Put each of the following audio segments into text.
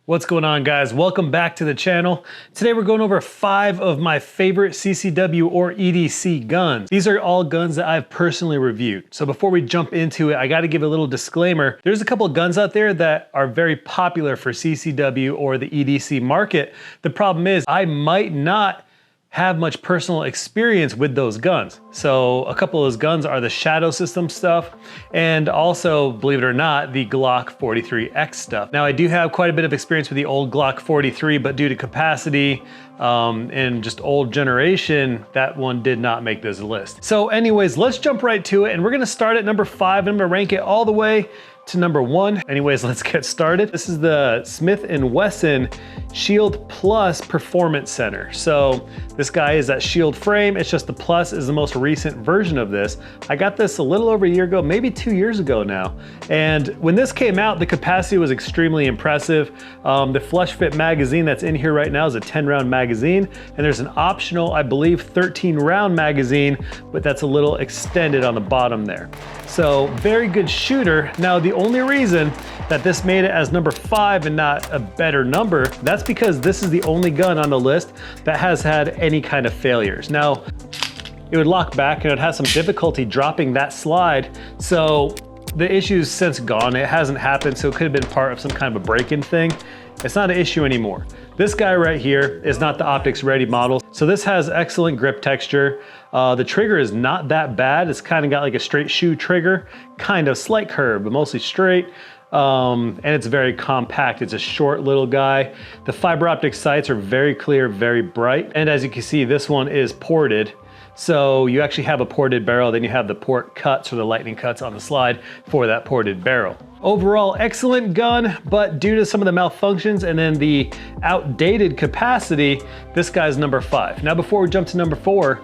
What's going on, guys? Welcome back to the channel. Today we're going over 5 of my favorite CCW or EDC guns. These are all guns that I've personally reviewed. So before we jump into it, I got to give a little disclaimer. There's a couple of guns out there that are very popular for CCW or the EDC market. The problem is I might not have much personal experience with those guns. So a couple of those guns are the Shadow System stuff and also, believe it or not, the Glock 43X stuff. Now I do have quite a bit of experience with the old Glock 43, but due to capacity and just old generation, that one did not make this list. So anyways, let's jump right to it, and we're gonna start at number 5 and I'm gonna rank it all the way to number 1. Anyways, let's get started. This is the Smith & Wesson Shield Plus Performance Center. So this guy is that Shield frame. It's just the Plus is the most recent version of this. I got this a little over a year ago, maybe 2 years ago now. And when this came out, the capacity was extremely impressive. The flush fit magazine that's in here right now is a 10-round magazine. And there's an optional, I believe, 13-round magazine, but that's a little extended on the bottom there. So very good shooter. Now, the only reason that this made it as number 5 and not a better number, that's because this is the only gun on the list that has had any kind of failures. Now, it would lock back and it has some difficulty dropping that slide. So the issue's since gone. It hasn't happened, so it could have been part of some kind of a break-in thing. It's not an issue anymore. This guy right here is not the optics ready model. So this has excellent grip texture. The trigger is not that bad. It's kind of got like a straight shoe trigger, kind of slight curve, but mostly straight. And it's very compact. It's a short little guy. The fiber optic sights are very clear, very bright. And as you can see, this one is ported. So you actually have a ported barrel, then you have the port cuts or the lightning cuts on the slide for that ported barrel. Overall, excellent gun, but due to some of the malfunctions and then the outdated capacity, this guy's number 5. Now, before we jump to number 4,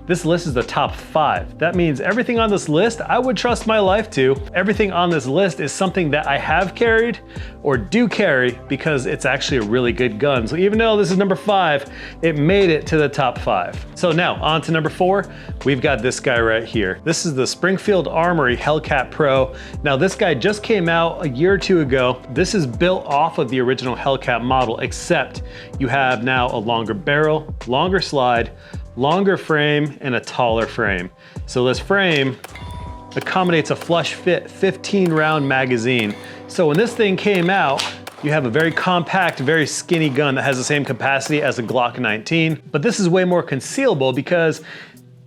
this list is the top 5. That means everything on this list, I would trust my life to. Everything on this list is something that I have carried or do carry because it's actually a really good gun. So even though this is number 5, it made it to the top 5. So now on to number 4, we've got this guy right here. This is the Springfield Armory Hellcat Pro. Now this guy just came out a year or two ago. This is built off of the original Hellcat model, except you have now a longer barrel, longer slide, longer frame, and a taller frame. So this frame accommodates a flush fit 15-round magazine. So when this thing came out, you have a very compact, very skinny gun that has the same capacity as a Glock 19, but this is way more concealable because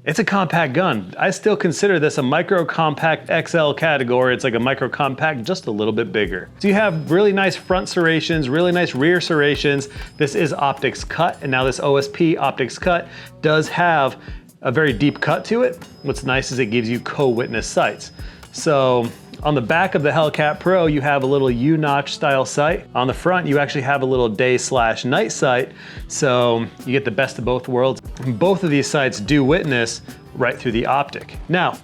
it's a compact gun. I still consider this a micro compact XL category. It's like a micro compact, just a little bit bigger. So you have really nice front serrations, really nice rear serrations. This is optics cut, and now this OSP optics cut does have a very deep cut to it. What's nice is it gives you co-witness sights. So on the back of the Hellcat Pro, you have a little U-notch style sight. On the front, you actually have a little day/night sight. So you get the best of both worlds. Both of these sights do witness right through the optic. Now,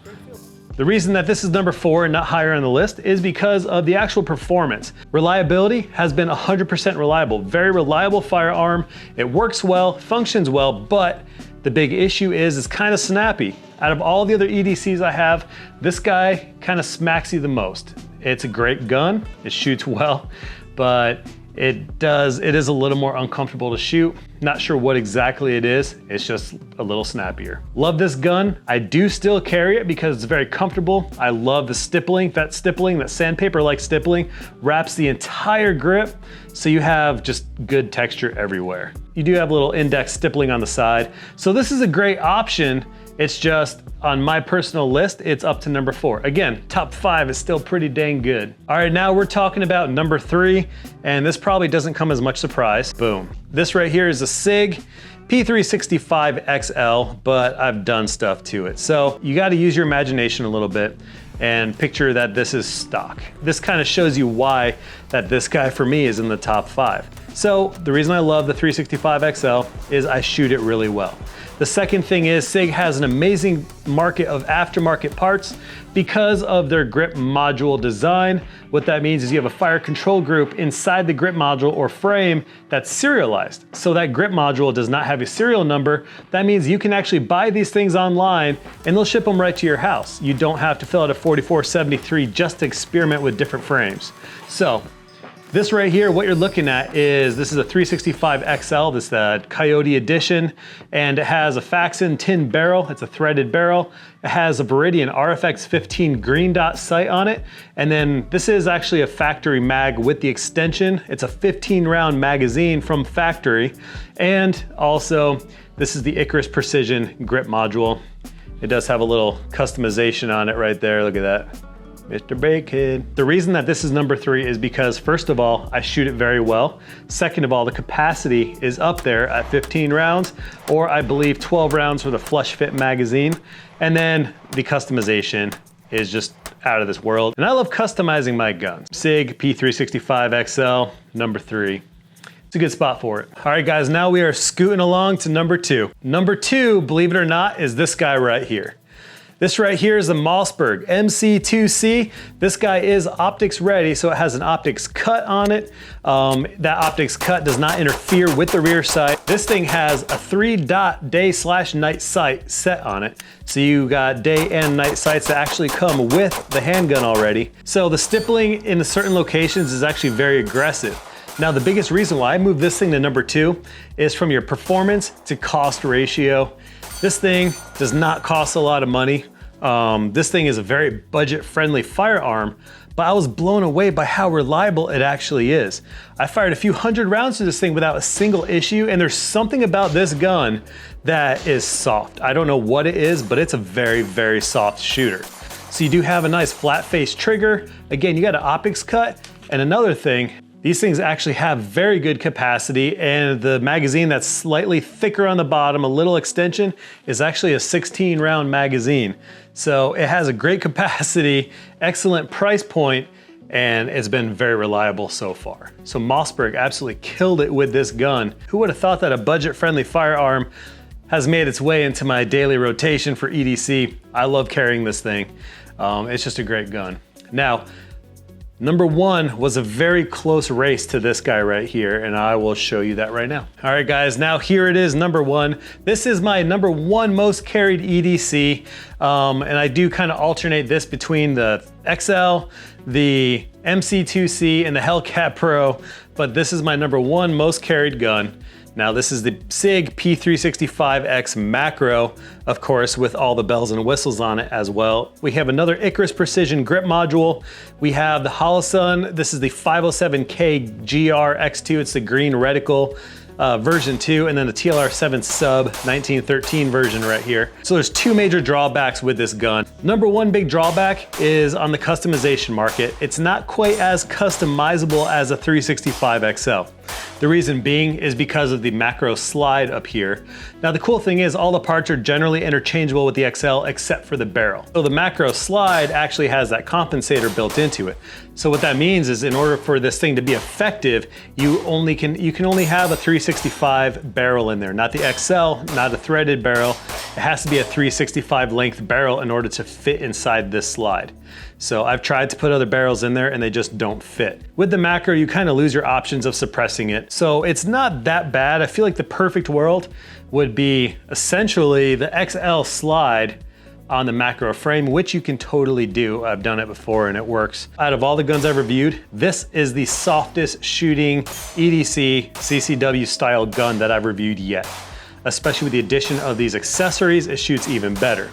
the reason that this is number 4 and not higher on the list is because of the actual performance. Reliability has been 100% reliable. Very reliable firearm. It works well, functions well, but the big issue is it's kind of snappy. Out of all the other EDCs I have, this guy kind of smacks you the most. It's a great gun, it shoots well, but it is a little more uncomfortable to shoot. Not sure what exactly it is, it's just a little snappier. Love this gun. I do still carry it because it's very comfortable. I love the stippling. That sandpaper-like stippling wraps the entire grip, so you have just good texture everywhere. You do have a little index stippling on the side. So this is a great option. It's just, on my personal list, it's up to number 4. Again, top 5 is still pretty dang good. All right, now we're talking about number 3, and this probably doesn't come as much surprise. Boom. This right here is a SIG P365 XL, but I've done stuff to it. So you gotta use your imagination a little bit and picture that this is stock. This kind of shows you why that this guy for me is in the top 5. So the reason I love the 365 XL is I shoot it really well. The second thing is SIG has an amazing market of aftermarket parts because of their grip module design. What that means is you have a fire control group inside the grip module or frame that's serialized. So that grip module does not have a serial number. That means you can actually buy these things online and they'll ship them right to your house. You don't have to fill out a 4473 just to experiment with different frames. So This right here, what you're looking at is, this is a 365 XL, this is the Coyote edition, and it has a Faxon tin barrel, it's a threaded barrel. It has a Viridian RFX 15 green dot sight on it, and then this is actually a factory mag with the extension. It's a 15 round magazine from factory, and also this is the Icarus Precision grip module. It does have a little customization on it right there, look at that. MrBigKid. The reason that this is number 3 is because, first of all, I shoot it very well. Second of all, the capacity is up there at 15 rounds, or I believe 12 rounds for the flush fit magazine. And then the customization is just out of this world. And I love customizing my guns. SIG P365 XL, number 3. It's a good spot for it. All right, guys, now we are scooting along to number 2. Number 2, believe it or not, is this guy right here. This right here is a Mossberg MC2C. This guy is optics ready, so it has an optics cut on it. That optics cut does not interfere with the rear sight. This thing has a 3-dot day/night sight set on it. So you got day and night sights that actually come with the handgun already. So the stippling in certain locations is actually very aggressive. Now, the biggest reason why I moved this thing to number 2 is from your performance to cost ratio. This thing does not cost a lot of money. This thing is a very budget-friendly firearm, but I was blown away by how reliable it actually is. I fired a few hundred rounds to this thing without a single issue, and there's something about this gun that is soft. I don't know what it is, but it's a very, very soft shooter. So you do have a nice flat face trigger. Again, you got an optics cut, and another thing, these things actually have very good capacity, and the magazine that's slightly thicker on the bottom, a little extension, is actually a 16 round magazine. So it has a great capacity, excellent price point, and it's been very reliable so far. So Mossberg absolutely killed it with this gun. Who would have thought that a budget-friendly firearm has made its way into my daily rotation for EDC? I love carrying this thing. It's just a great gun. Now, number 1 was a very close race to this guy right here, and I will show you that right now. All right, guys, now here it is, number 1. This is my number 1 most carried EDC, and I do kind of alternate this between the XL, the MC2C, and the Hellcat Pro, but this is my number 1 most carried gun. Now, this is the SIG P365X Macro, of course, with all the bells and whistles on it as well. We have another Icarus Precision grip module. We have the Holosun. This is the 507K GR X2. It's the green reticle version 2, and then the TLR7 Sub 1913 version right here. So there's 2 major drawbacks with this gun. Number 1 big drawback is on the customization market. It's not quite as customizable as a 365 XL. The reason being is because of the macro slide up here. Now, the cool thing is all the parts are generally interchangeable with the XL except for the barrel. So the macro slide actually has that compensator built into it. So what that means is in order for this thing to be effective, you can only have a 365 barrel in there, not the XL, not a threaded barrel. It has to be a 365 length barrel in order to fit inside this slide. So I've tried to put other barrels in there and they just don't fit. With the macro, you kind of lose your options of suppressing it. So it's not that bad. I feel like the perfect world would be essentially the XL slide on the macro frame, which you can totally do. I've done it before and it works. Out of all the guns I've reviewed, this is the softest shooting EDC CCW style gun that I've reviewed yet. Especially with the addition of these accessories, it shoots even better.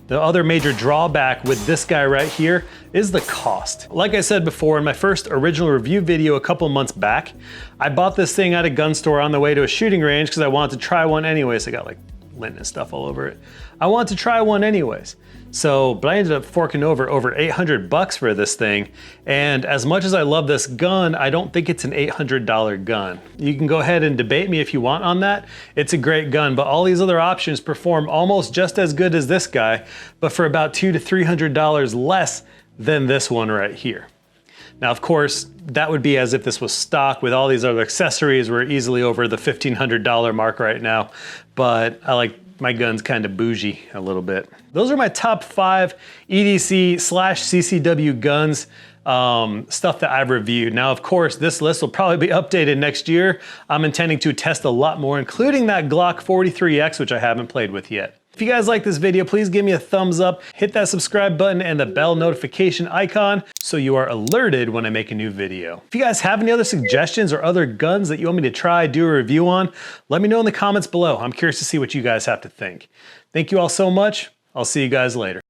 The other major drawback with this guy right here is the cost. Like I said before in my first original review video a couple months back, I bought this thing at a gun store on the way to a shooting range because I wanted to try one anyways. I got like lint and stuff all over it. I wanted to try one anyways. But I ended up forking over 800 bucks for this thing. And as much as I love this gun, I don't think it's an $800 gun. You can go ahead and debate me if you want on that. It's a great gun, but all these other options perform almost just as good as this guy, but for about $200 to $300 less than this one right here. Now, of course, that would be as if this was stock with all these other accessories. We're easily over the $1,500 mark right now, but I like my gun's kind of bougie a little bit. Those are my top 5 EDC/CCW guns, stuff that I've reviewed. Now, of course, this list will probably be updated next year. I'm intending to test a lot more, including that Glock 43X, which I haven't played with yet. If you guys like this video, please give me a thumbs up, hit that subscribe button and the bell notification icon so you are alerted when I make a new video. If you guys have any other suggestions or other guns that you want me to try, do a review on, let me know in the comments below. I'm curious to see what you guys have to think. Thank you all so much. I'll see you guys later.